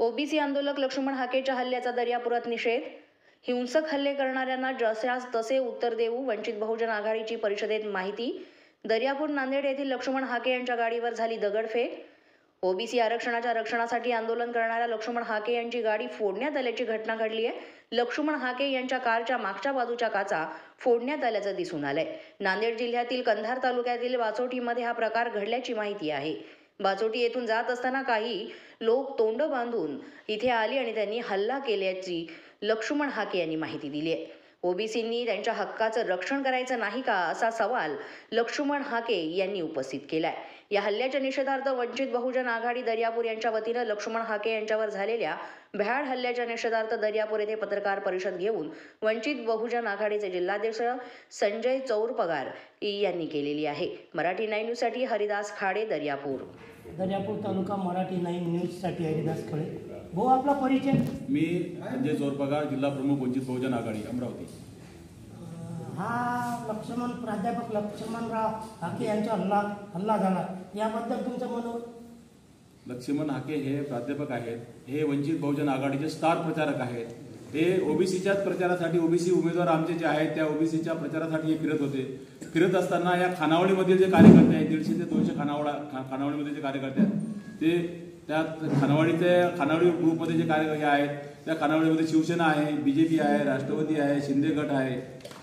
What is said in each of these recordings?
OBC आंदोलक लक्ष्मण हाकेच्या हल्ल्याचा दर्यापुरात निषेध. हिंसक हल्ले करणाऱ्यांना जशास तसे उत्तर देऊ, वंचित बहुजन आघाडीची परिषदेत माहिती. दर्यापूर नांदेड येथील लक्ष्मण हाके यांच्या गाडीवर झाली दगडफेक. ओबीसी आरक्षणाच्या रक्षणासाठी आंदोलन करणाऱ्या लक्ष्मण हाके यांची गाडी फोडण्यात आल्याची घटना घडली आहे. लक्ष्मण हाके यांच्या कारच्या मागच्या बाजूच्या काचा फोडण्यात आल्याचं दिसून आलंय. नांदेड जिल्ह्यातील कंधार तालुक्यातील बाचोटीमध्ये हा प्रकार घडल्याची माहिती आहे. बाचोटी येथून जात असताना काही लोक तोंड बांधून इथे आले आणि त्यांनी हल्ला केल्याची लक्ष्मण हाके यांनी माहिती दिली आहे. ओबीसींनी त्यांच्या हक्काचं रक्षण करायचं नाही का, असा सवाल लक्ष्मण हाके यांनी उपस्थित केलाय. या हल्ल्याच्या निषेधार्थ वंचित बहुजन आघाडी दर्यापूर यांच्या वतीनं लक्ष्मण हाके यांच्यावर झालेल्या भ्याड हल्ल्याच्या निषेधार्थ दर्यापूर येथे पत्रकार परिषद घेऊन वंचित बहुजन आघाडीचे जिल्हाध्यक्ष संजय चौरपगार यांनी केलेली आहे. मराठी 9 न्यूजसाठी हरिदास खाडे, दर्यापूर. दर्यापूर तालुका मराठी 9 न्यूजसाठी हरिदास खाडे. भाऊ, आपला परिचय. मी संजय चौरपगार, जिल्हा प्रमुख वंचित बहुजन आघाडी, अमरावती. हा प्राध्यापक लक्ष्मणराव हाके यांचा हल्ला झाला, याबद्दल तुमचं मनोगत. लक्ष्मण हाके हे प्राध्यापक आहेत. हे वंचित बहुजन आघाडीचे स्टार प्रचारक आहेत. हे ओबीसीच्याच प्रचारासाठी, ओबीसी उमेदवार आमचे जे आहेत त्या ओबीसीच्या प्रचारासाठी हे फिरत होते. फिरत असताना या खानावळीमधील जे कार्यकर्ते आहेत, 150 ते 200 खानावळीमध्ये जे कार्यकर्ते आहेत, ते त्या खानावळी ग्रुपमध्ये जे कार्यकर्ते आहेत, त्या खानावळीमध्ये शिवसेना आहे, बीजेपी आहे, राष्ट्रवादी आहे, शिंदे गट आहे.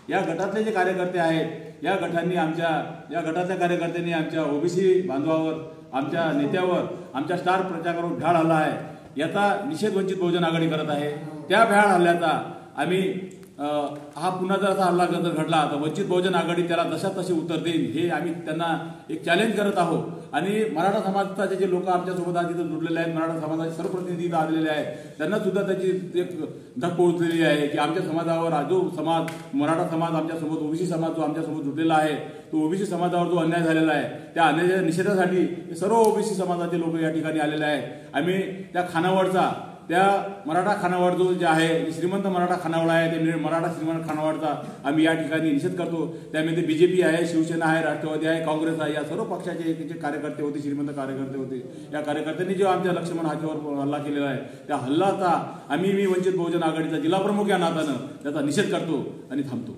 या गटातले जे कार्यकर्ते आहेत, या गटातल्या कार्यकर्त्यांनी आमच्या ओबीसी बांधवावर, आमच्या नेत्यावर, आमच्या स्टार प्रचारकावर भ्याड हल्ला आहे. याचा निषेध वंचित बहुजन आघाडी करत आहे. त्या भ्याड हल्ल्याचा आम्ही हा पुन्हा जर असा हल्ला जर घडला तर वंचित बहुजन आघाडी त्याला जशा तसे उत्तर देईल, हे आम्ही त्यांना एक चॅलेंज करत आहोत. आणि मराठा समाजाचे जे लोक आमच्यासोबत आज इथं जुडलेले आहेत, मराठा समाजाचे सर्व प्रतिनिधी इथं आलेले आहेत, त्यांना सुद्धा त्याची एक धक पोहोचलेली आहे की आमच्या समाजावर जो समाज, मराठा समाज आमच्यासोबत, ओबीसी समाज जो आमच्यासोबत जुडलेला आहे, तो ओबीसी समाजावर जो अन्याय झालेला आहे, त्या अन्यायाच्या निषेधासाठी सर्व ओबीसी समाजाचे लोक या ठिकाणी आलेले आहेत. आम्ही त्या खानावळचा, त्या मराठा खानावळ जो जे आहे, श्रीमंत मराठा खानावळ आहे, ते मराठा श्रीमंत खानावळचा आम्ही या ठिकाणी निषेध करतो. त्यामध्ये बीजेपी आहे, शिवसेना आहे, राष्ट्रवादी आहे, काँग्रेस आहे, या सर्व पक्षाचे जे कार्यकर्ते होते, श्रीमंत कार्यकर्ते होते, या कार्यकर्त्यांनी जो आमच्या लक्ष्मण हाकेवर हल्ला केलेला आहे, त्या हल्ल्याचा मी वंचित बहुजन आघाडीचा जिल्हा प्रमुख या नात्यानं त्याचा निषेध करतो आणि थांबतो.